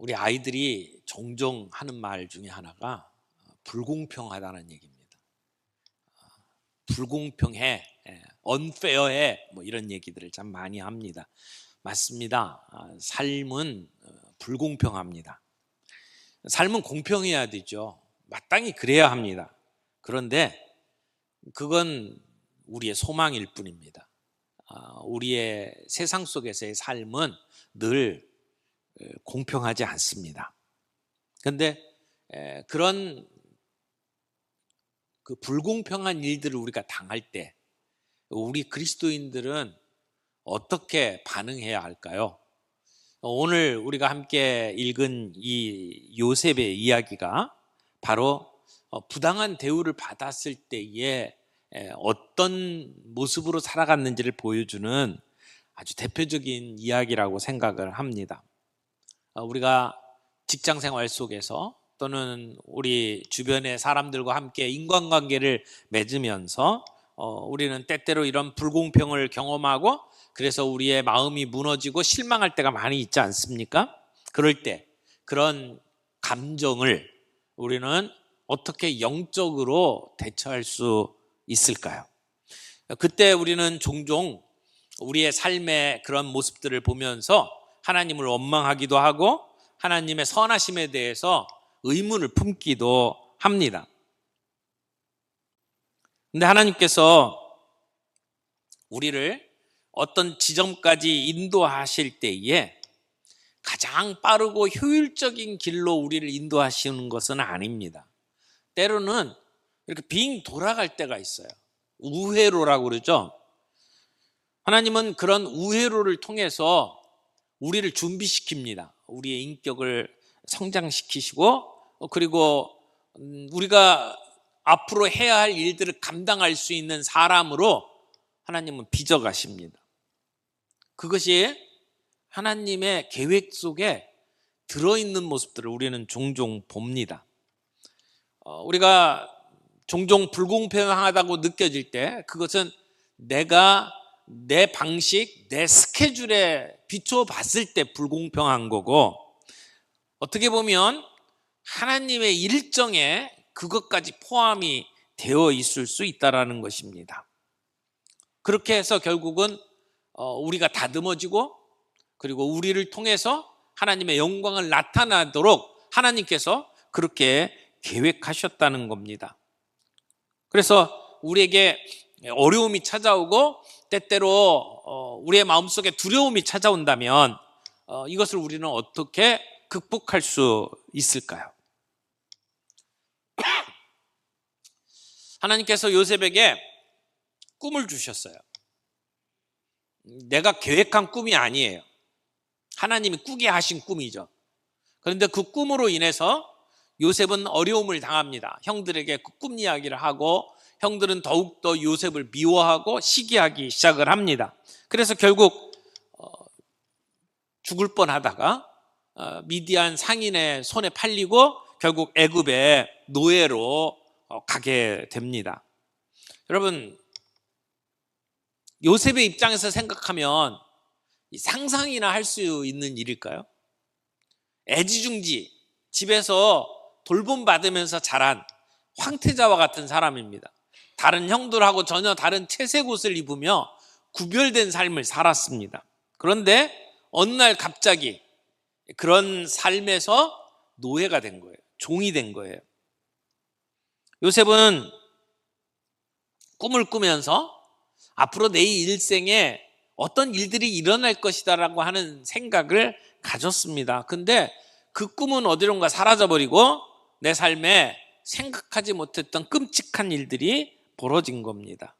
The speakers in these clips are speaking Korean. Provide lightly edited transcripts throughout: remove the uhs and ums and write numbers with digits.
우리 아이들이 종종 하는 말 중에 하나가 불공평하다는 얘기입니다. 불공평해, unfair해, 뭐 이런 얘기들을 참 많이 합니다. 맞습니다. 삶은 불공평합니다. 삶은 공평해야 되죠. 마땅히 그래야 합니다. 그런데 그건 우리의 소망일 뿐입니다. 우리의 세상 속에서의 삶은 늘 공평하지 않습니다. 그런데 그런 그 불공평한 일들을 우리가 당할 때 우리 그리스도인들은 어떻게 반응해야 할까요? 오늘 우리가 함께 읽은 이 요셉의 이야기가 바로 부당한 대우를 받았을 때에 어떤 모습으로 살아갔는지를 보여주는 아주 대표적인 이야기라고 생각을 합니다. 우리가 직장 생활 속에서 또는 우리 주변의 사람들과 함께 인간관계를 맺으면서 우리는 때때로 이런 불공평을 경험하고 그래서 우리의 마음이 무너지고 실망할 때가 많이 있지 않습니까? 그럴 때 그런 감정을 우리는 어떻게 영적으로 대처할 수 있을까요? 그때 우리는 종종 우리의 삶의 그런 모습들을 보면서 하나님을 원망하기도 하고 하나님의 선하심에 대해서 의문을 품기도 합니다. 근데 하나님께서 우리를 어떤 지점까지 인도하실 때에 가장 빠르고 효율적인 길로 우리를 인도하시는 것은 아닙니다. 때로는 이렇게 빙 돌아갈 때가 있어요. 우회로라고 그러죠. 하나님은 그런 우회로를 통해서 우리를 준비시킵니다. 우리의 인격을 성장시키시고 그리고 우리가 앞으로 해야 할 일들을 감당할 수 있는 사람으로 하나님은 빚어가십니다. 그것이 하나님의 계획 속에 들어있는 모습들을 우리는 종종 봅니다. 우리가 종종 불공평하다고 느껴질 때 그것은 내가 내 방식, 내 스케줄에 비춰봤을 때 불공평한 거고 어떻게 보면 하나님의 일정에 그것까지 포함이 되어 있을 수 있다는 것입니다. 그렇게 해서 결국은 우리가 다듬어지고 그리고 우리를 통해서 하나님의 영광을 나타나도록 하나님께서 그렇게 계획하셨다는 겁니다. 그래서 우리에게 어려움이 찾아오고 때때로 우리의 마음속에 두려움이 찾아온다면 이것을 우리는 어떻게 극복할 수 있을까요? 하나님께서 요셉에게 꿈을 주셨어요. 내가 계획한 꿈이 아니에요. 하나님이 꾸게 하신 꿈이죠. 그런데 그 꿈으로 인해서 요셉은 어려움을 당합니다. 형들에게 그 꿈 이야기를 하고 형들은 더욱더 요셉을 미워하고 시기하기 시작을 합니다. 그래서 결국 죽을 뻔하다가 미디안 상인의 손에 팔리고 결국 애굽의 노예로 가게 됩니다. 여러분, 요셉의 입장에서 생각하면 상상이나 할 수 있는 일일까요? 애지중지 집에서 돌봄받으면서 자란 황태자와 같은 사람입니다. 다른 형들하고 전혀 다른 채색 옷을 입으며 구별된 삶을 살았습니다. 그런데 어느 날 갑자기 그런 삶에서 노예가 된 거예요. 종이 된 거예요. 요셉은 꿈을 꾸면서 앞으로 내 일생에 어떤 일들이 일어날 것이다라고 하는 생각을 가졌습니다. 근데 그 꿈은 어디론가 사라져버리고 내 삶에 생각하지 못했던 끔찍한 일들이 벌어진 겁니다.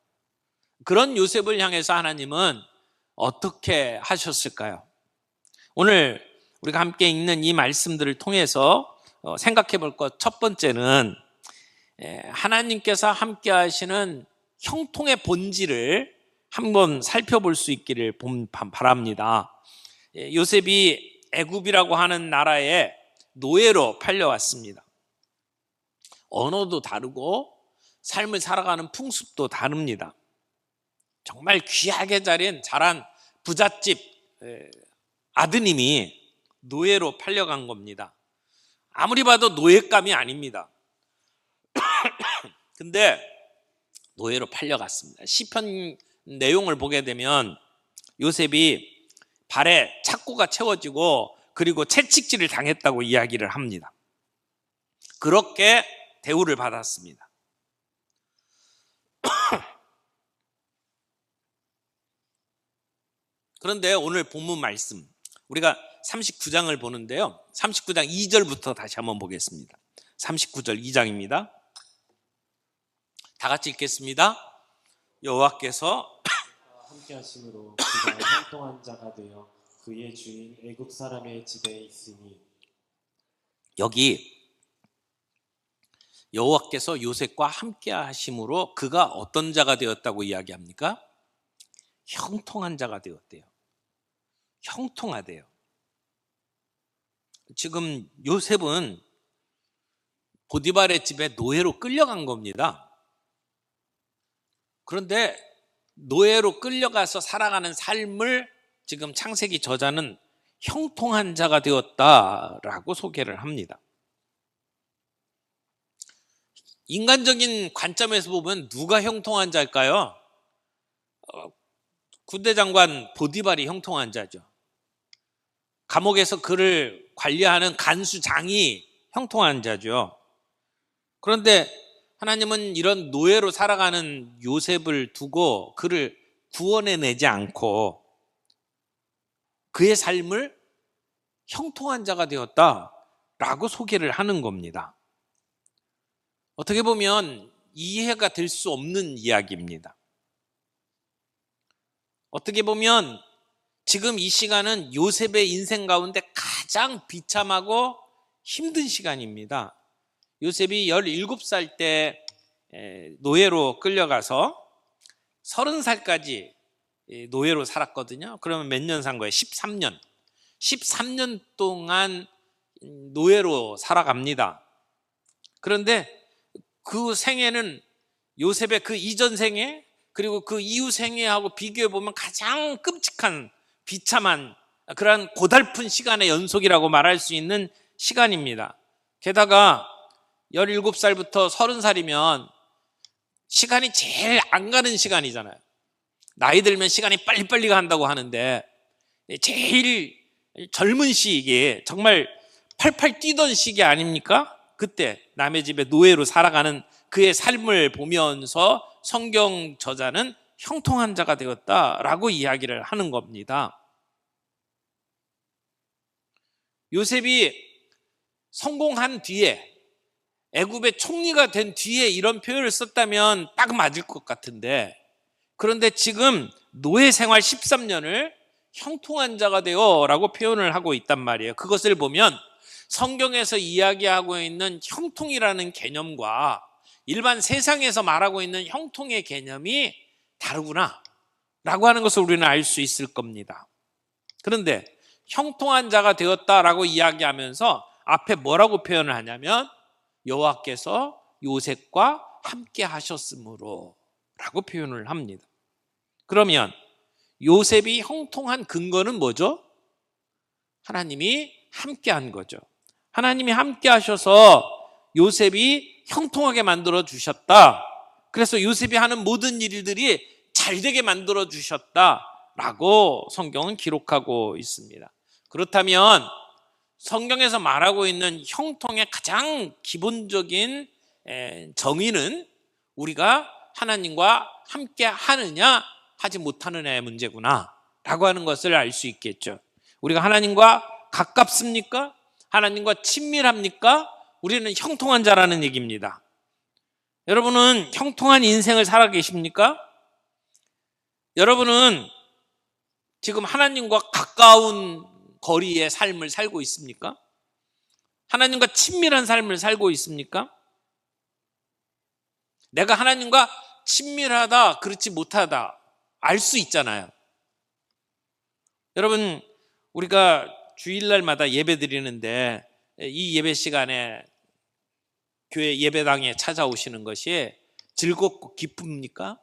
그런 요셉을 향해서 하나님은 어떻게 하셨을까요? 오늘 우리가 함께 읽는 이 말씀들을 통해서 생각해 볼 것 첫 번째는 하나님께서 함께 하시는 형통의 본질을 한번 살펴볼 수 있기를 바랍니다. 요셉이 애굽이라고 하는 나라에 노예로 팔려왔습니다. 언어도 다르고 삶을 살아가는 풍습도 다릅니다. 정말 귀하게 자란 부잣집 아드님이 노예로 팔려간 겁니다. 아무리 봐도 노예감이 아닙니다. 근데 노예로 팔려갔습니다. 시편 내용을 보게 되면 요셉이 발에 착고가 채워지고 그리고 채찍질을 당했다고 이야기를 합니다. 그렇게 대우를 받았습니다. 그런데 오늘 본문 말씀 우리가 39장을 보는데요, 39장 2절부터 다시 한번 보겠습니다. 39절 2장입니다. 다 같이 읽겠습니다. 여호와께서 함께 하심으로 그가 형통한 자가 되어 그의 주인 애굽 사람의 집에 있으니. 여기 여호와께서 요셉과 함께 하심으로 그가 어떤 자가 되었다고 이야기합니까? 형통한 자가 되었대요. 형통하대요. 지금 요셉은 보디발의 집에 노예로 끌려간 겁니다. 그런데 노예로 끌려가서 살아가는 삶을 지금 창세기 저자는 형통한 자가 되었다라고 소개를 합니다. 인간적인 관점에서 보면 누가 형통한 자일까요? 군대 장관 보디발이 형통한 자죠. 감옥에서 그를 관리하는 간수장이 형통한 자죠. 그런데 하나님은 이런 노예로 살아가는 요셉을 두고 그를 구원해내지 않고 그의 삶을 형통한 자가 되었다라고 소개를 하는 겁니다. 어떻게 보면 이해가 될 수 없는 이야기입니다. 어떻게 보면 지금 이 시간은 요셉의 인생 가운데 가장 비참하고 힘든 시간입니다. 요셉이 17살 때 노예로 끌려가서 30살까지 노예로 살았거든요. 그러면 몇 년 산 거예요? 13년. 13년 동안 노예로 살아갑니다. 그런데 그 생애는 요셉의 그 이전 생애 그리고 그 이후 생애하고 비교해 보면 가장 끔찍한 비참한 그런 고달픈 시간의 연속이라고 말할 수 있는 시간입니다. 게다가 17살부터 30살이면 시간이 제일 안 가는 시간이잖아요. 나이 들면 시간이 빨리빨리 간다고 하는데 제일 젊은 시기에 정말 팔팔 뛰던 시기 아닙니까? 그때 남의 집에 노예로 살아가는 그의 삶을 보면서 성경 저자는 형통한 자가 되었다라고 이야기를 하는 겁니다. 요셉이 성공한 뒤에 애굽의 총리가 된 뒤에 이런 표현을 썼다면 딱 맞을 것 같은데, 그런데 지금 노예 생활 13년을 형통한 자가 되어 라고 표현을 하고 있단 말이에요. 그것을 보면 성경에서 이야기하고 있는 형통이라는 개념과 일반 세상에서 말하고 있는 형통의 개념이 다르구나 라고 하는 것을 우리는 알 수 있을 겁니다. 그런데 형통한 자가 되었다라고 이야기하면서 앞에 뭐라고 표현을 하냐면 여호와께서 요셉과 함께 하셨으므로 라고 표현을 합니다. 그러면 요셉이 형통한 근거는 뭐죠? 하나님이 함께 한 거죠. 하나님이 함께 하셔서 요셉이 형통하게 만들어 주셨다. 그래서 요셉이 하는 모든 일들이 잘 되게 만들어 주셨다라고 성경은 기록하고 있습니다. 그렇다면 성경에서 말하고 있는 형통의 가장 기본적인 정의는 우리가 하나님과 함께 하느냐 하지 못하느냐의 문제구나 라고 하는 것을 알 수 있겠죠. 우리가 하나님과 가깝습니까? 하나님과 친밀합니까? 우리는 형통한 자라는 얘기입니다. 여러분은 형통한 인생을 살아 계십니까? 여러분은 지금 하나님과 가까운 거리의 삶을 살고 있습니까? 하나님과 친밀한 삶을 살고 있습니까? 내가 하나님과 친밀하다, 그렇지 못하다 알 수 있잖아요. 여러분, 우리가 주일날마다 예배 드리는데 이 예배 시간에 교회 예배당에 찾아오시는 것이 즐겁고 기쁩니까?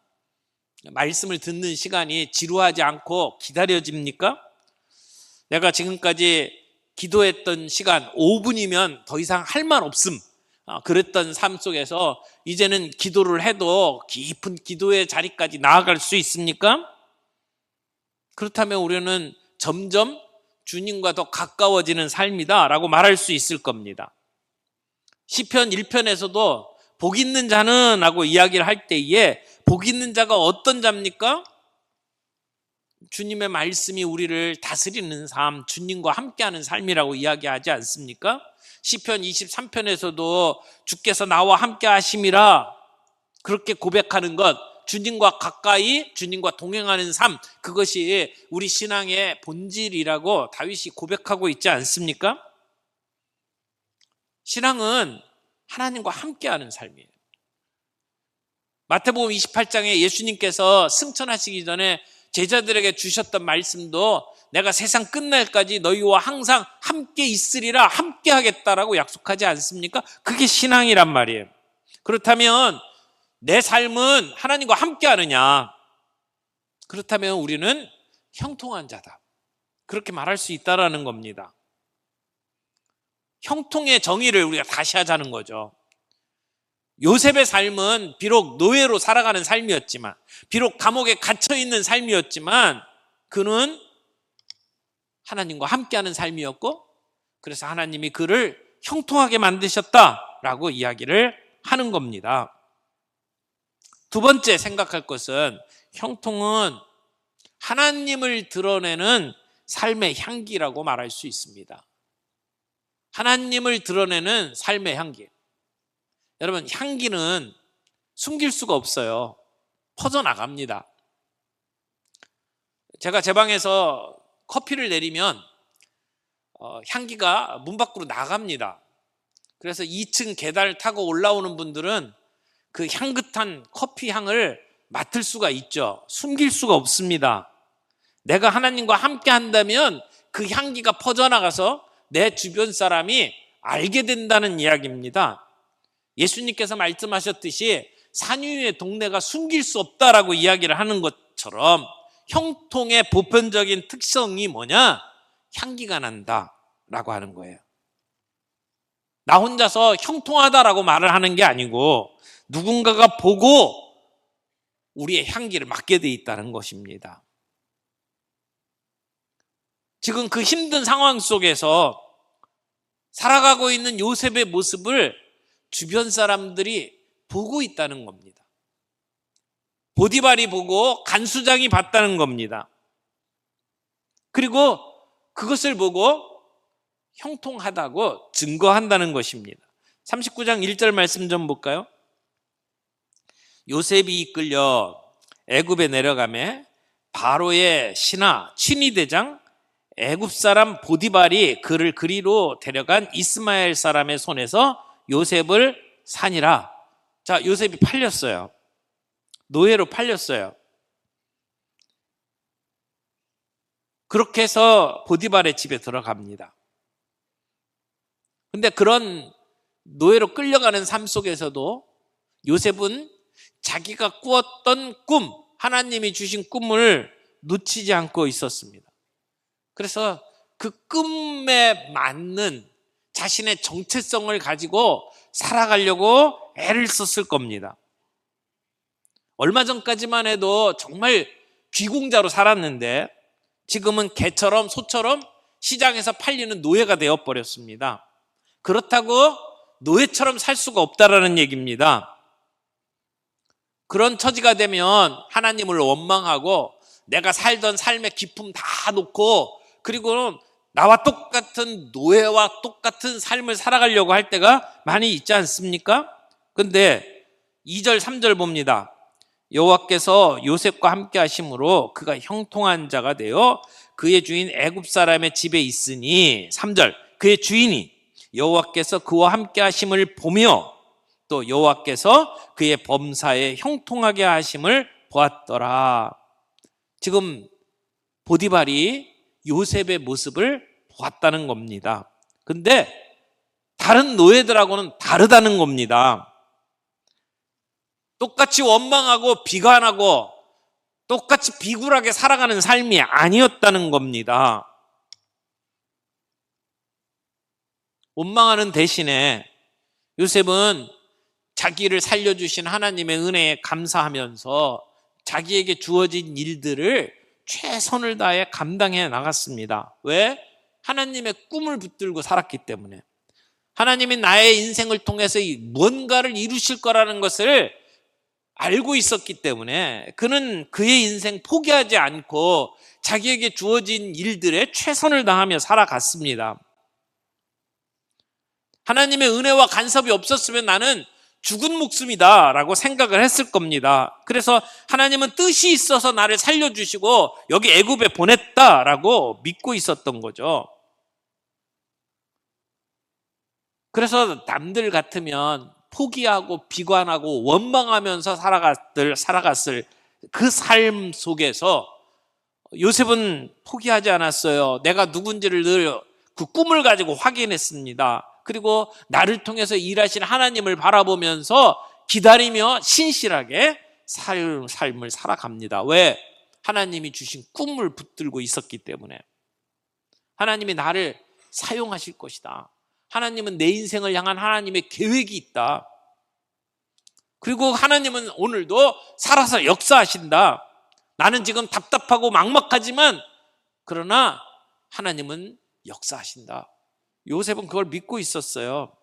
말씀을 듣는 시간이 지루하지 않고 기다려집니까? 내가 지금까지 기도했던 시간 5분이면 더 이상 할 말 없음, 그랬던 삶 속에서 이제는 기도를 해도 깊은 기도의 자리까지 나아갈 수 있습니까? 그렇다면 우리는 점점 주님과 더 가까워지는 삶이다 라고 말할 수 있을 겁니다. 시편 1편에서도 복 있는 자는 하고 이야기를 할 때에 복 있는 자가 어떤 자입니까? 주님의 말씀이 우리를 다스리는 삶, 주님과 함께하는 삶이라고 이야기하지 않습니까? 시편 23편에서도 주께서 나와 함께 하심이라 그렇게 고백하는 것, 주님과 가까이 주님과 동행하는 삶, 그것이 우리 신앙의 본질이라고 다윗이 고백하고 있지 않습니까? 신앙은 하나님과 함께하는 삶이에요. 마태복음 28장에 예수님께서 승천하시기 전에 제자들에게 주셨던 말씀도 내가 세상 끝날까지 너희와 항상 함께 있으리라, 함께 하겠다라고 약속하지 않습니까? 그게 신앙이란 말이에요. 그렇다면 내 삶은 하나님과 함께 하느냐? 그렇다면 우리는 형통한 자다, 그렇게 말할 수 있다라는 겁니다. 형통의 정의를 우리가 다시 하자는 거죠. 요셉의 삶은 비록 노예로 살아가는 삶이었지만, 비록 감옥에 갇혀있는 삶이었지만, 그는 하나님과 함께하는 삶이었고, 그래서 하나님이 그를 형통하게 만드셨다라고 이야기를 하는 겁니다. 두 번째 생각할 것은, 형통은 하나님을 드러내는 삶의 향기라고 말할 수 있습니다. 하나님을 드러내는 삶의 향기. 여러분, 향기는 숨길 수가 없어요. 퍼져나갑니다. 제가 제 방에서 커피를 내리면 향기가 문 밖으로 나갑니다. 그래서 2층 계단을 타고 올라오는 분들은 그 향긋한 커피 향을 맡을 수가 있죠. 숨길 수가 없습니다. 내가 하나님과 함께 한다면 그 향기가 퍼져나가서 내 주변 사람이 알게 된다는 이야기입니다. 예수님께서 말씀하셨듯이 산 위의 동네가 숨길 수 없다라고 이야기를 하는 것처럼 형통의 보편적인 특성이 뭐냐? 향기가 난다라고 하는 거예요. 나 혼자서 형통하다라고 말을 하는 게 아니고 누군가가 보고 우리의 향기를 맡게 돼 있다는 것입니다. 지금 그 힘든 상황 속에서 살아가고 있는 요셉의 모습을 주변 사람들이 보고 있다는 겁니다. 보디발이 보고 간수장이 봤다는 겁니다. 그리고 그것을 보고 형통하다고 증거한다는 것입니다. 39장 1절 말씀 좀 볼까요? 요셉이 이끌려 애굽에 내려가매 바로의 신하 친위대장 애굽 사람 보디발이 그를 그리로 데려간 이스마엘 사람의 손에서 요셉을 사니라. 자, 요셉이 팔렸어요. 노예로 팔렸어요. 그렇게 해서 보디발의 집에 들어갑니다. 근데 그런 노예로 끌려가는 삶 속에서도 요셉은 자기가 꾸었던 꿈, 하나님이 주신 꿈을 놓치지 않고 있었습니다. 그래서 그 꿈에 맞는 자신의 정체성을 가지고 살아가려고 애를 썼을 겁니다. 얼마 전까지만 해도 정말 귀공자로 살았는데 지금은 개처럼 소처럼 시장에서 팔리는 노예가 되어버렸습니다. 그렇다고 노예처럼 살 수가 없다라는 얘기입니다. 그런 처지가 되면 하나님을 원망하고 내가 살던 삶의 기쁨 다 놓고 그리고 나와 똑같은 노예와 똑같은 삶을 살아가려고 할 때가 많이 있지 않습니까? 근데 2절 3절 봅니다. 여호와께서 요셉과 함께 하심으로 그가 형통한 자가 되어 그의 주인 애굽 사람의 집에 있으니 3절 그의 주인이 여호와께서 그와 함께 하심을 보며 또 여호와께서 그의 범사에 형통하게 하심을 보았더라. 지금 보디발이 요셉의 모습을 보았다는 겁니다. 근데 다른 노예들하고는 다르다는 겁니다. 똑같이 원망하고 비관하고 똑같이 비굴하게 살아가는 삶이 아니었다는 겁니다. 원망하는 대신에 요셉은 자기를 살려주신 하나님의 은혜에 감사하면서 자기에게 주어진 일들을 최선을 다해 감당해 나갔습니다. 왜? 하나님의 꿈을 붙들고 살았기 때문에. 하나님이 나의 인생을 통해서 무언가를 이루실 거라는 것을 알고 있었기 때문에 그는 그의 인생 포기하지 않고 자기에게 주어진 일들에 최선을 다하며 살아갔습니다. 하나님의 은혜와 간섭이 없었으면 나는 죽은 목숨이다 라고 생각을 했을 겁니다. 그래서 하나님은 뜻이 있어서 나를 살려주시고 여기 애굽에 보냈다라고 믿고 있었던 거죠. 그래서 남들 같으면 포기하고 비관하고 원망하면서 살아갔을 그 삶 속에서 요셉은 포기하지 않았어요. 내가 누군지를 늘 그 꿈을 가지고 확인했습니다. 그리고 나를 통해서 일하신 하나님을 바라보면서 기다리며 신실하게 삶을 살아갑니다. 왜? 하나님이 주신 꿈을 붙들고 있었기 때문에. 하나님이 나를 사용하실 것이다. 하나님은 내 인생을 향한 하나님의 계획이 있다. 그리고 하나님은 오늘도 살아서 역사하신다. 나는 지금 답답하고 막막하지만 그러나 하나님은 역사하신다. 요셉은 그걸 믿고 있었어요.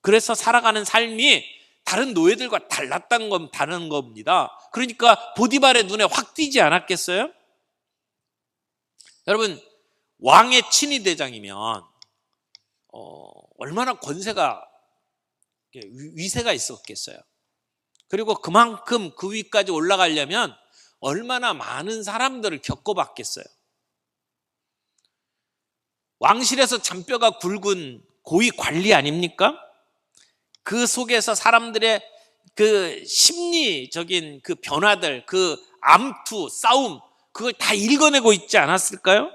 그래서 살아가는 삶이 다른 노예들과 다른 겁니다. 그러니까 보디발의 눈에 확 띄지 않았겠어요? 여러분, 왕의 친위 대장이면 얼마나 권세가 위세가 있었겠어요. 그리고 그만큼 그 위까지 올라가려면 얼마나 많은 사람들을 겪어봤겠어요. 왕실에서 잔뼈가 굵은 고위 관리 아닙니까? 그 속에서 사람들의 그 심리적인 그 변화들, 그 암투, 싸움, 그걸 다 읽어내고 있지 않았을까요?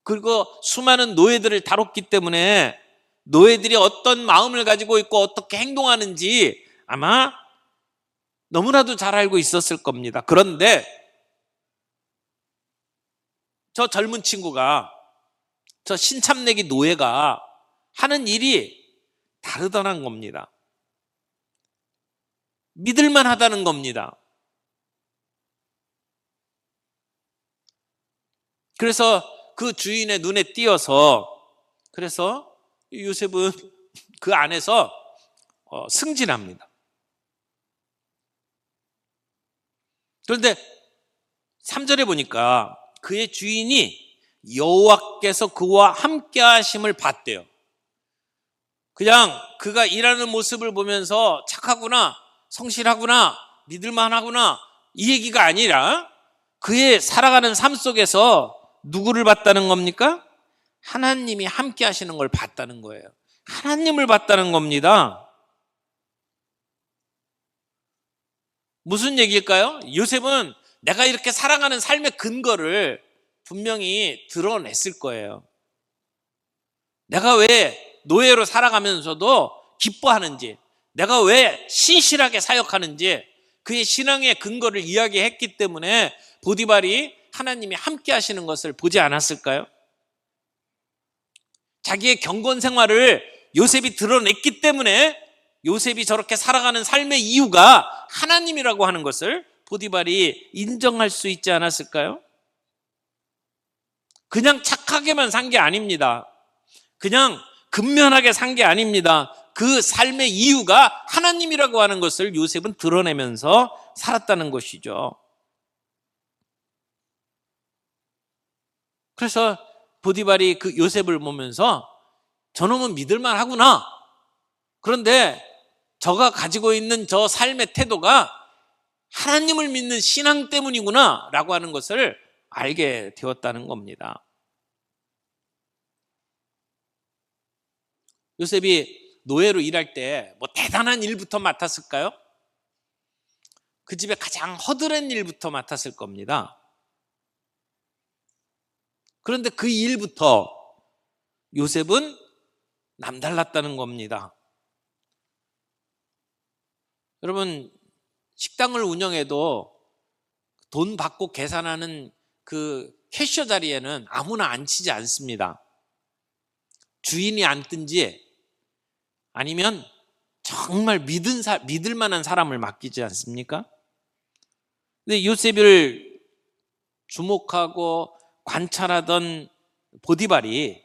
그리고 수많은 노예들을 다뤘기 때문에 노예들이 어떤 마음을 가지고 있고 어떻게 행동하는지 아마 너무나도 잘 알고 있었을 겁니다. 그런데 저 젊은 친구가, 저 신참내기 노예가 하는 일이 다르다는 겁니다. 믿을만 하다는 겁니다. 그래서 그 주인의 눈에 띄어서, 그래서 요셉은 그 안에서 승진합니다. 그런데 3절에 보니까 그의 주인이 여호와께서 그와 함께 하심을 봤대요. 그냥 그가 일하는 모습을 보면서 착하구나, 성실하구나, 믿을만하구나 이 얘기가 아니라 그의 살아가는 삶 속에서 누구를 봤다는 겁니까? 하나님이 함께 하시는 걸 봤다는 거예요. 하나님을 봤다는 겁니다. 무슨 얘기일까요? 요셉은 내가 이렇게 살아가는 삶의 근거를 분명히 드러냈을 거예요. 내가 왜 노예로 살아가면서도 기뻐하는지, 내가 왜 신실하게 사역하는지 그의 신앙의 근거를 이야기했기 때문에 보디발이 하나님이 함께 하시는 것을 보지 않았을까요? 자기의 경건 생활을 요셉이 드러냈기 때문에 요셉이 저렇게 살아가는 삶의 이유가 하나님이라고 하는 것을 보디발이 인정할 수 있지 않았을까요? 그냥 착하게만 산 게 아닙니다. 그냥 근면하게 산 게 아닙니다. 그 삶의 이유가 하나님이라고 하는 것을 요셉은 드러내면서 살았다는 것이죠. 그래서 보디발이 그 요셉을 보면서 저놈은 믿을만 하구나. 그런데 저가 가지고 있는 저 삶의 태도가 하나님을 믿는 신앙 때문이구나 라고 하는 것을 알게 되었다는 겁니다. 요셉이 노예로 일할 때 뭐 대단한 일부터 맡았을까요? 그 집에 가장 허드렛 일부터 맡았을 겁니다. 그런데 그 일부터 요셉은 남달랐다는 겁니다. 여러분, 식당을 운영해도 돈 받고 계산하는 그 캐셔 자리에는 아무나 앉히지 않습니다. 주인이 앉든지 아니면 정말 믿을 만한 사람을 맡기지 않습니까? 근데 요셉을 주목하고 관찰하던 보디발이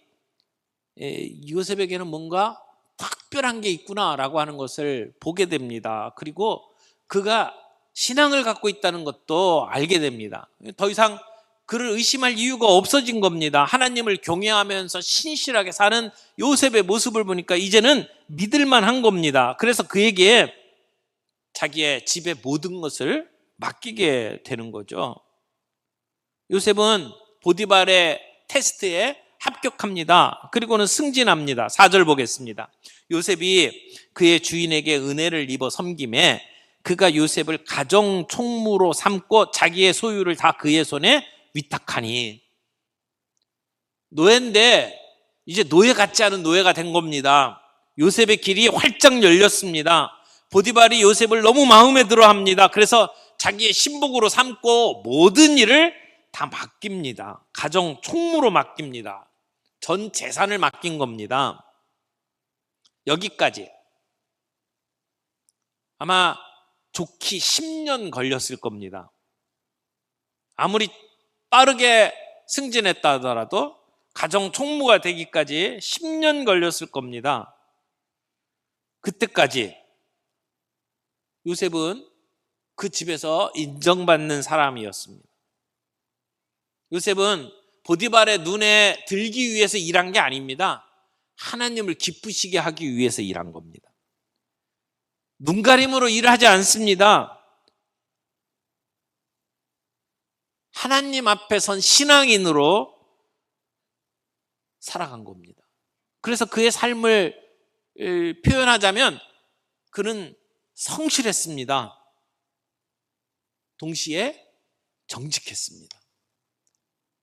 요셉에게는 뭔가 특별한 게 있구나라고 하는 것을 보게 됩니다. 그리고 그가 신앙을 갖고 있다는 것도 알게 됩니다. 더 이상 그를 의심할 이유가 없어진 겁니다. 하나님을 경외하면서 신실하게 사는 요셉의 모습을 보니까 이제는 믿을만한 겁니다. 그래서 그에게 자기의 집의 모든 것을 맡기게 되는 거죠. 요셉은 보디발의 테스트에 합격합니다. 그리고는 승진합니다. 4절 보겠습니다. 요셉이 그의 주인에게 은혜를 입어 섬김에 그가 요셉을 가정 총무로 삼고 자기의 소유를 다 그의 손에 위탁하니. 노예인데 이제 노예 같지 않은 노예가 된 겁니다. 요셉의 길이 활짝 열렸습니다. 보디발이 요셉을 너무 마음에 들어 합니다. 그래서 자기의 신복으로 삼고 모든 일을 다 맡깁니다. 가정 총무로 맡깁니다. 전 재산을 맡긴 겁니다. 여기까지 아마 좋기 10년 걸렸을 겁니다. 아무리 빠르게 승진했다 하더라도 가정 총무가 되기까지 10년 걸렸을 겁니다. 그때까지 요셉은 그 집에서 인정받는 사람이었습니다. 요셉은 보디발의 눈에 들기 위해서 일한 게 아닙니다. 하나님을 기쁘시게 하기 위해서 일한 겁니다. 눈가림으로 일하지 않습니다. 하나님 앞에 선 신앙인으로 살아간 겁니다. 그래서 그의 삶을 표현하자면 그는 성실했습니다. 동시에 정직했습니다.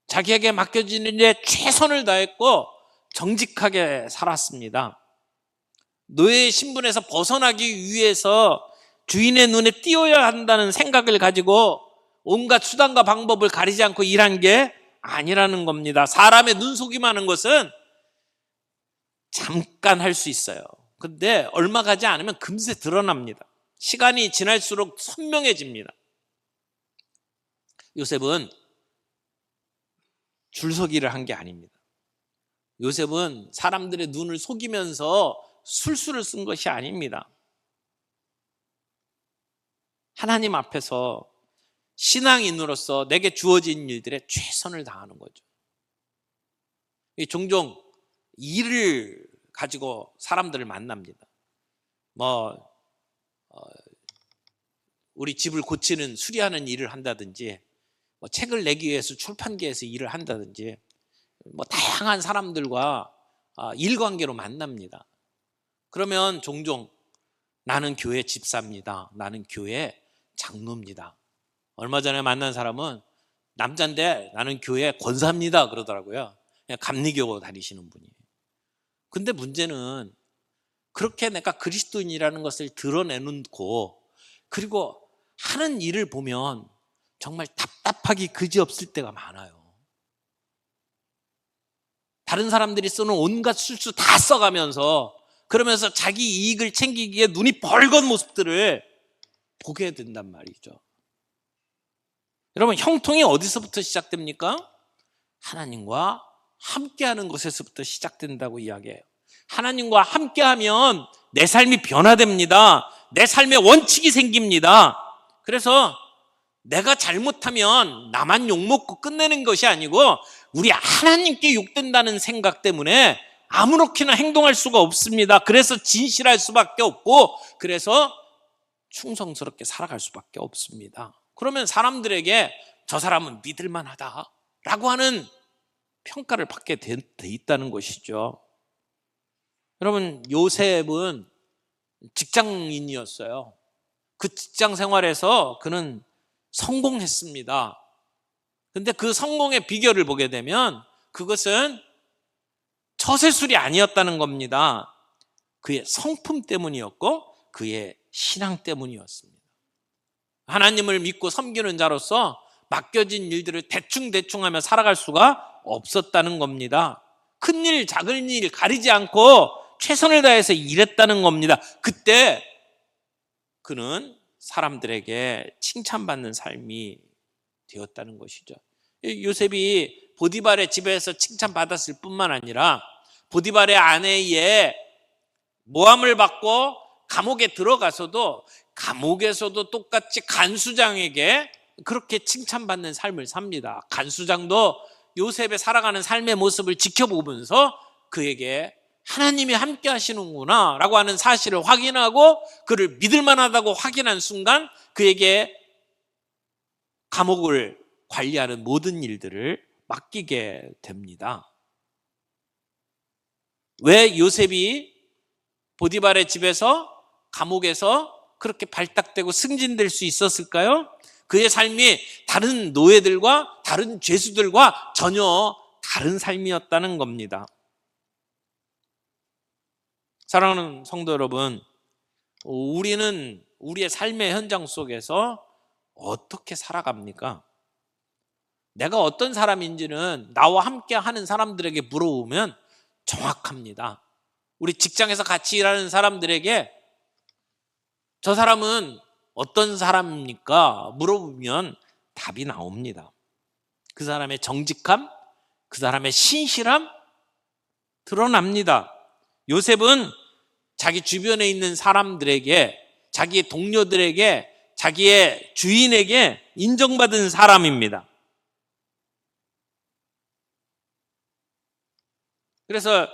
자기에게 맡겨진 일에 최선을 다했고 정직하게 살았습니다. 노예의 신분에서 벗어나기 위해서 주인의 눈에 띄어야 한다는 생각을 가지고 온갖 수단과 방법을 가리지 않고 일한 게 아니라는 겁니다. 사람의 눈속임 하는 것은 잠깐 할 수 있어요. 근데 얼마 가지 않으면 금세 드러납니다. 시간이 지날수록 선명해집니다. 요셉은 줄서기를 한 게 아닙니다. 요셉은 사람들의 눈을 속이면서 술수를 쓴 것이 아닙니다. 하나님 앞에서 신앙인으로서 내게 주어진 일들에 최선을 다하는 거죠. 종종 일을 가지고 사람들을 만납니다. 우리 집을 고치는 수리하는 일을 한다든지, 책을 내기 위해서 출판계에서 일을 한다든지, 다양한 사람들과 일관계로 만납니다. 그러면 종종 나는 교회 집사입니다. 나는 교회 장로입니다. 얼마 전에 만난 사람은 남자인데 나는 교회 권사입니다 그러더라고요. 그냥 감리교 다니시는 분이. 근데 문제는 그렇게 내가 그리스도인이라는 것을 드러내놓고 그리고 하는 일을 보면 정말 답답하기 그지없을 때가 많아요. 다른 사람들이 쓰는 온갖 술수 다 써가면서 그러면서 자기 이익을 챙기기에 눈이 벌건 모습들을 보게 된단 말이죠. 여러분, 형통이 어디서부터 시작됩니까? 하나님과 함께하는 것에서부터 시작된다고 이야기해요. 하나님과 함께하면 내 삶이 변화됩니다. 내 삶에 원칙이 생깁니다. 그래서 내가 잘못하면 나만 욕먹고 끝내는 것이 아니고 우리 하나님께 욕된다는 생각 때문에 아무렇게나 행동할 수가 없습니다. 그래서 진실할 수밖에 없고 그래서 충성스럽게 살아갈 수밖에 없습니다. 그러면 사람들에게 저 사람은 믿을만하다라고 하는 평가를 받게 돼 있다는 것이죠. 여러분, 요셉은 직장인이었어요. 그 직장 생활에서 그는 성공했습니다. 근데 그 성공의 비결을 보게 되면 그것은 처세술이 아니었다는 겁니다. 그의 성품 때문이었고 그의 신앙 때문이었습니다. 하나님을 믿고 섬기는 자로서 맡겨진 일들을 대충 하며 살아갈 수가 없었다는 겁니다. 큰 일, 작은 일 가리지 않고 최선을 다해서 일했다는 겁니다. 그때 그는 사람들에게 칭찬받는 삶이 되었다는 것이죠. 요셉이 보디발의 집에서 칭찬받았을 뿐만 아니라 보디발의 아내의 모함을 받고 감옥에 들어가서도 감옥에서도 똑같이 간수장에게 그렇게 칭찬받는 삶을 삽니다. 간수장도 요셉의 살아가는 삶의 모습을 지켜보면서 그에게 하나님이 함께 하시는구나 라고 하는 사실을 확인하고 그를 믿을 만하다고 확인한 순간 그에게 감옥을 관리하는 모든 일들을 맡기게 됩니다. 왜 요셉이 보디발의 집에서 감옥에서 그렇게 발탁되고 승진될 수 있었을까요? 그의 삶이 다른 노예들과 다른 죄수들과 전혀 다른 삶이었다는 겁니다. 사랑하는 성도 여러분, 우리는 우리의 삶의 현장 속에서 어떻게 살아갑니까? 내가 어떤 사람인지는 나와 함께 하는 사람들에게 물어보면 정확합니다. 우리 직장에서 같이 일하는 사람들에게 저 사람은 어떤 사람입니까? 물어보면 답이 나옵니다. 그 사람의 정직함, 그 사람의 신실함 드러납니다. 요셉은 자기 주변에 있는 사람들에게, 자기의 동료들에게, 자기의 주인에게 인정받은 사람입니다. 그래서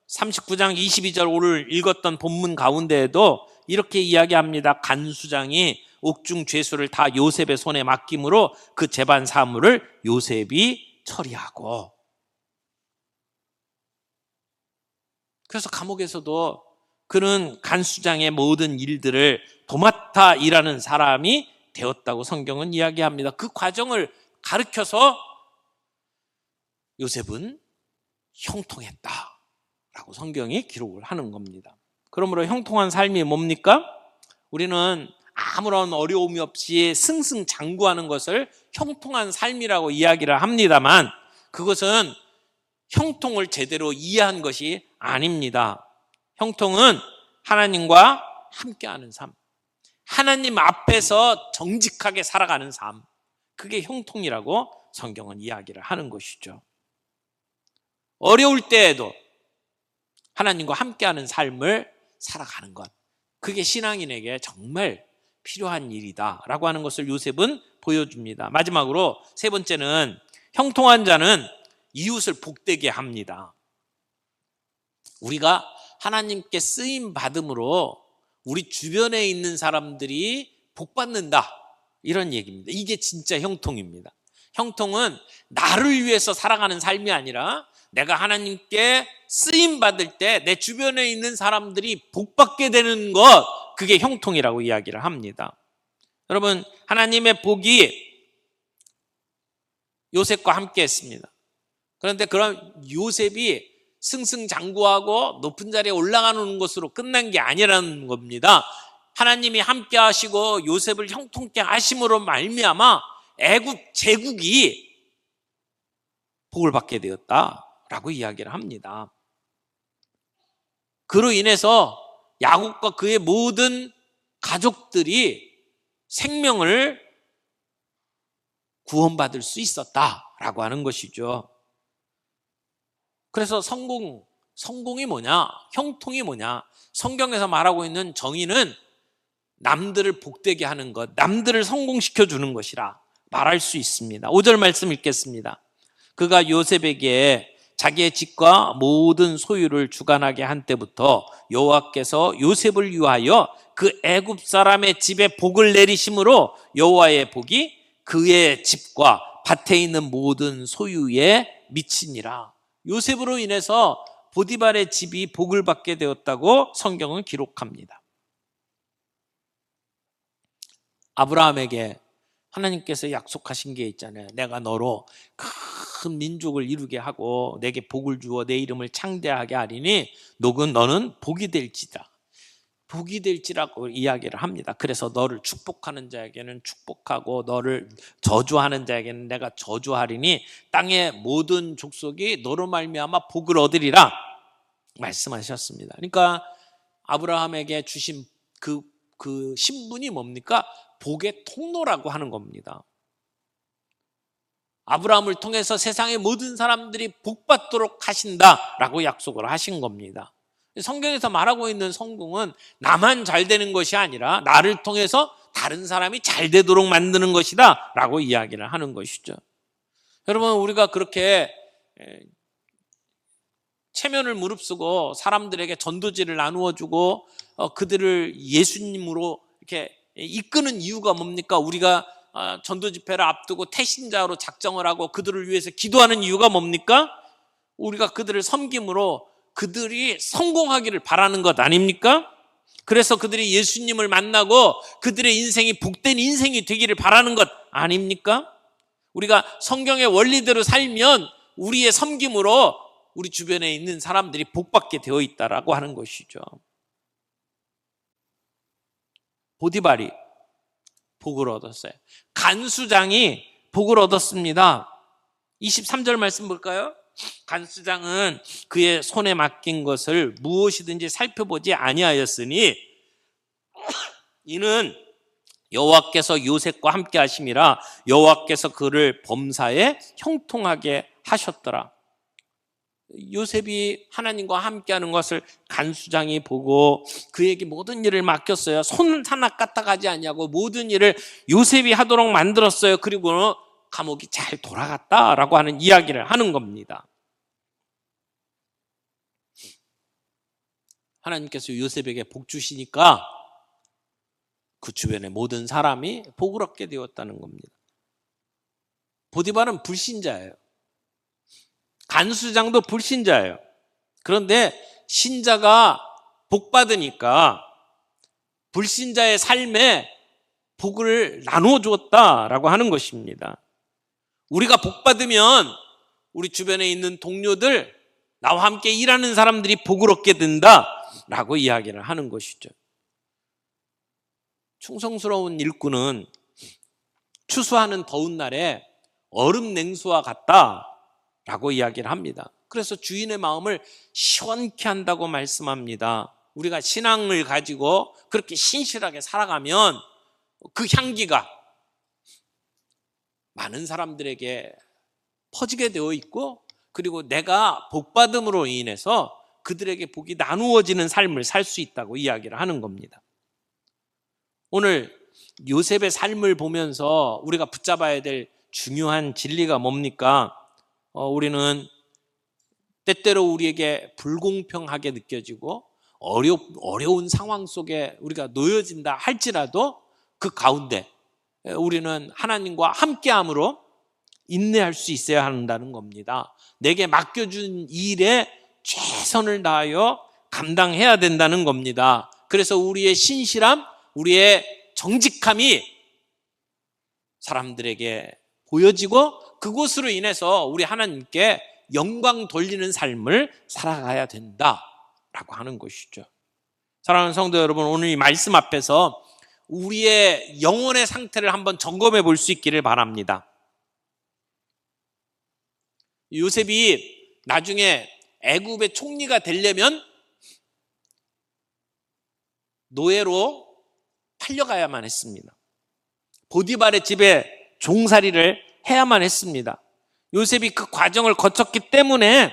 39장 22절 오늘 읽었던 본문 가운데에도 이렇게 이야기합니다. 간수장이 옥중 죄수를 다 요셉의 손에 맡김으로 그 재반 사물을 요셉이 처리하고, 그래서 감옥에서도 그는 간수장의 모든 일들을 도맡아 일하는 사람이 되었다고 성경은 이야기합니다. 그 과정을 가르쳐서 요셉은 형통했다라고 성경이 기록을 하는 겁니다. 그러므로 형통한 삶이 뭡니까? 우리는 아무런 어려움이 없이 승승장구하는 것을 형통한 삶이라고 이야기를 합니다만 그것은 형통을 제대로 이해한 것이 아닙니다. 형통은 하나님과 함께하는 삶, 하나님 앞에서 정직하게 살아가는 삶, 그게 형통이라고 성경은 이야기를 하는 것이죠. 어려울 때에도 하나님과 함께하는 삶을 살아가는 것, 그게 신앙인에게 정말 필요한 일이다라고 하는 것을 요셉은 보여줍니다. 마지막으로 세 번째는 형통한 자는 이웃을 복되게 합니다. 우리가 하나님께 쓰임 받음으로 우리 주변에 있는 사람들이 복받는다, 이런 얘기입니다. 이게 진짜 형통입니다. 형통은 나를 위해서 살아가는 삶이 아니라 내가 하나님께 쓰임 받을 때 내 주변에 있는 사람들이 복받게 되는 것, 그게 형통이라고 이야기를 합니다. 여러분, 하나님의 복이 요셉과 함께 했습니다. 그런데 그런 요셉이 승승장구하고 높은 자리에 올라가는 것으로 끝난 게 아니라는 겁니다. 하나님이 함께 하시고 요셉을 형통케 하심으로 말미암아 애굽 제국이 복을 받게 되었다라고 이야기를 합니다. 그로 인해서 야곱과 그의 모든 가족들이 생명을 구원받을 수 있었다라고 하는 것이죠. 그래서 성공이 뭐냐? 형통이 뭐냐? 성경에서 말하고 있는 정의는 남들을 복되게 하는 것, 남들을 성공시켜 주는 것이라 말할 수 있습니다. 5절 말씀 읽겠습니다. 그가 요셉에게 자기의 집과 모든 소유를 주관하게 한 때부터 여호와께서 요셉을 위하여 그 애굽 사람의 집에 복을 내리심으로 여호와의 복이 그의 집과 밭에 있는 모든 소유에 미치니라. 요셉으로 인해서 보디발의 집이 복을 받게 되었다고 성경은 기록합니다. 아브라함에게 하나님께서 약속하신 게 있잖아요. 내가 너로 큰 민족을 이루게 하고 내게 복을 주어 내 이름을 창대하게 하리니 너는 복이 될지다. 복이 될지라고 이야기를 합니다. 그래서 너를 축복하는 자에게는 축복하고 너를 저주하는 자에게는 내가 저주하리니 땅의 모든 족속이 너로 말미암아 복을 얻으리라. 말씀하셨습니다. 그러니까 아브라함에게 주신 그 신분이 뭡니까? 복의 통로라고 하는 겁니다. 아브라함을 통해서 세상의 모든 사람들이 복받도록 하신다라고 약속을 하신 겁니다. 성경에서 말하고 있는 성공은 나만 잘 되는 것이 아니라 나를 통해서 다른 사람이 잘 되도록 만드는 것이다 라고 이야기를 하는 것이죠. 여러분, 우리가 그렇게 체면을 무릅쓰고 사람들에게 전도지를 나누어주고 그들을 예수님으로 이렇게 이끄는 이유가 뭡니까? 우리가 전도 집회를 앞두고 태신자로 작정을 하고 그들을 위해서 기도하는 이유가 뭡니까? 우리가 그들을 섬김으로 그들이 성공하기를 바라는 것 아닙니까? 그래서 그들이 예수님을 만나고 그들의 인생이 복된 인생이 되기를 바라는 것 아닙니까? 우리가 성경의 원리대로 살면 우리의 섬김으로 우리 주변에 있는 사람들이 복받게 되어 있다라고 하는 것이죠. 보디발이 복을 얻었어요. 간수장이 복을 얻었습니다. 23절 말씀 볼까요? 간수장은 그의 손에 맡긴 것을 무엇이든지 살펴보지 아니하였으니 이는 여호와께서 요셉과 함께 하심이라 여호와께서 그를 범사에 형통하게 하셨더라. 요셉이 하나님과 함께하는 것을 간수장이 보고 그에게 모든 일을 맡겼어요. 손 하나 까딱하지 않냐고 모든 일을 요셉이 하도록 만들었어요. 그리고 감옥이 잘 돌아갔다라고 하는 이야기를 하는 겁니다. 하나님께서 요셉에게 복 주시니까 그 주변의 모든 사람이 복을 얻게 되었다는 겁니다. 보디발은 불신자예요. 간수장도 불신자예요. 그런데 신자가 복 받으니까 불신자의 삶에 복을 나누어 주었다라고 하는 것입니다. 우리가 복 받으면 우리 주변에 있는 동료들, 나와 함께 일하는 사람들이 복을 얻게 된다라고 이야기를 하는 것이죠. 충성스러운 일꾼은 추수하는 더운 날에 얼음 냉수와 같다라고 이야기를 합니다. 그래서 주인의 마음을 시원케 한다고 말씀합니다. 우리가 신앙을 가지고 그렇게 신실하게 살아가면 그 향기가 많은 사람들에게 퍼지게 되어 있고, 그리고 내가 복받음으로 인해서 그들에게 복이 나누어지는 삶을 살 수 있다고 이야기를 하는 겁니다. 오늘 요셉의 삶을 보면서 우리가 붙잡아야 될 중요한 진리가 뭡니까? 우리는 때때로 우리에게 불공평하게 느껴지고 어려운 상황 속에 우리가 놓여진다 할지라도 그 가운데 우리는 하나님과 함께함으로 인내할 수 있어야 한다는 겁니다. 내게 맡겨준 일에 최선을 다하여 감당해야 된다는 겁니다. 그래서 우리의 신실함, 우리의 정직함이 사람들에게 보여지고 그것으로 인해서 우리 하나님께 영광 돌리는 삶을 살아가야 된다라고 하는 것이죠. 사랑하는 성도 여러분, 오늘 이 말씀 앞에서 우리의 영혼의 상태를 한번 점검해 볼 수 있기를 바랍니다. 요셉이 나중에 애굽의 총리가 되려면 노예로 팔려가야만 했습니다. 보디발의 집에 종살이를 해야만 했습니다. 요셉이 그 과정을 거쳤기 때문에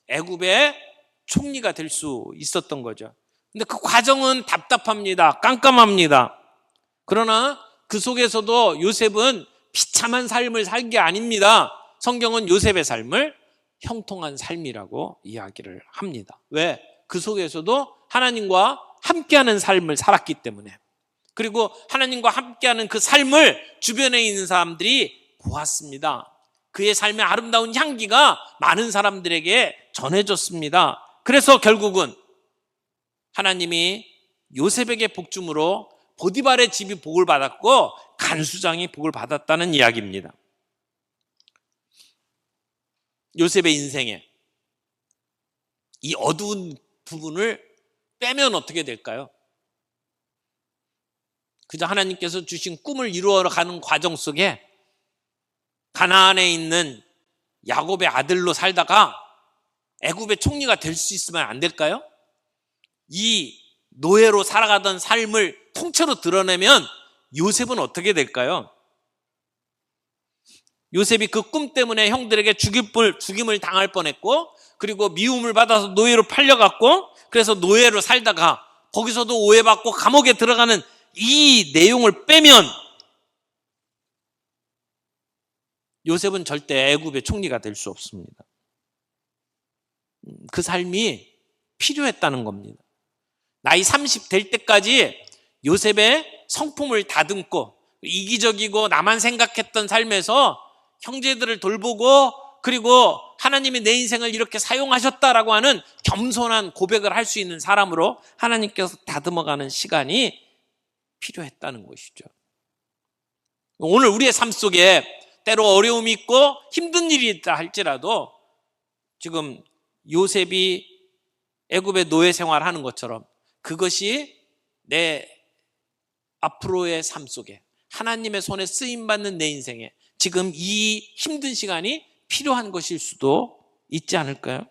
애굽의 총리가 될 수 있었던 거죠. 근데 그 과정은 답답합니다. 깜깜합니다. 그러나 그 속에서도 요셉은 비참한 삶을 살 게 아닙니다. 성경은 요셉의 삶을 형통한 삶이라고 이야기를 합니다. 왜? 그 속에서도 하나님과 함께하는 삶을 살았기 때문에, 그리고 하나님과 함께하는 그 삶을 주변에 있는 사람들이 보았습니다. 그의 삶의 아름다운 향기가 많은 사람들에게 전해졌습니다. 그래서 결국은 하나님이 요셉에게 복 줌으로 보디발의 집이 복을 받았고 간수장이 복을 받았다는 이야기입니다. 요셉의 인생에 이 어두운 부분을 빼면 어떻게 될까요? 그저 하나님께서 주신 꿈을 이루어가는 과정 속에 가나안에 있는 야곱의 아들로 살다가 애굽의 총리가 될 수 있으면 안 될까요? 이 노예로 살아가던 삶을 통째로 드러내면 요셉은 어떻게 될까요? 요셉이 그 꿈 때문에 형들에게 죽임을 당할 뻔했고, 그리고 미움을 받아서 노예로 팔려갔고, 그래서 노예로 살다가 거기서도 오해받고 감옥에 들어가는 이 내용을 빼면 요셉은 절대 애굽의 총리가 될 수 없습니다. 그 삶이 필요했다는 겁니다. 나이 30 될 때까지 요셉의 성품을 다듬고 이기적이고 나만 생각했던 삶에서 형제들을 돌보고, 그리고 하나님이 내 인생을 이렇게 사용하셨다라고 하는 겸손한 고백을 할 수 있는 사람으로 하나님께서 다듬어가는 시간이 필요했다는 것이죠. 오늘 우리의 삶 속에 때로 어려움이 있고 힘든 일이 있다 할지라도 지금 요셉이 애굽의 노예 생활하는 것처럼 그것이 내 앞으로의 삶 속에 하나님의 손에 쓰임받는 내 인생에 지금 이 힘든 시간이 필요한 것일 수도 있지 않을까요?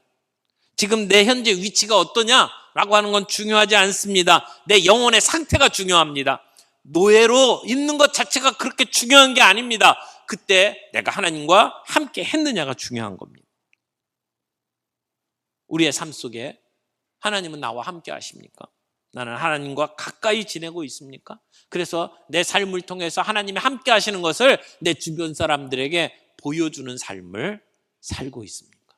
지금 내 현재 위치가 어떠냐라고 하는 건 중요하지 않습니다. 내 영혼의 상태가 중요합니다. 노예로 있는 것 자체가 그렇게 중요한 게 아닙니다. 그때 내가 하나님과 함께 했느냐가 중요한 겁니다. 우리의 삶 속에 하나님은 나와 함께 하십니까? 나는 하나님과 가까이 지내고 있습니까? 그래서 내 삶을 통해서 하나님이 함께 하시는 것을 내 주변 사람들에게 보여주는 삶을 살고 있습니까?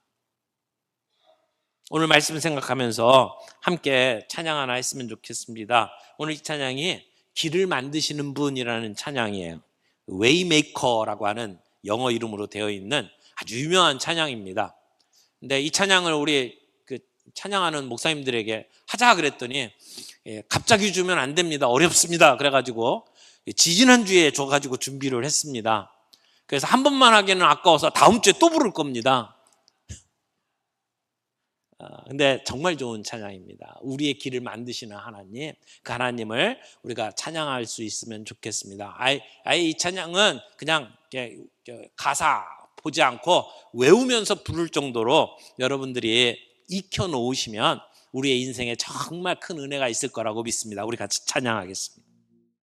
오늘 말씀 생각하면서 함께 찬양 하나 했으면 좋겠습니다. 오늘 이 찬양이 길을 만드시는 분이라는 찬양이에요. 웨이메이커라고 하는 영어 이름으로 되어 있는 아주 유명한 찬양입니다. 근데 이 찬양을 우리 찬양하는 목사님들에게 하자 그랬더니 갑자기 주면 안 됩니다. 어렵습니다. 그래가지고 지지난주에 줘가지고 준비를 했습니다. 그래서 한 번만 하기에는 아까워서 다음 주에 또 부를 겁니다. 근데 정말 좋은 찬양입니다. 우리의 길을 만드시는 하나님, 그 하나님을 우리가 찬양할 수 있으면 좋겠습니다. 아예 이 찬양은 그냥 가사 보지 않고 외우면서 부를 정도로 여러분들이 익혀 놓으시면 우리의 인생에 정말 큰 은혜가 있을 거라고 믿습니다. 우리 같이 찬양하겠습니다.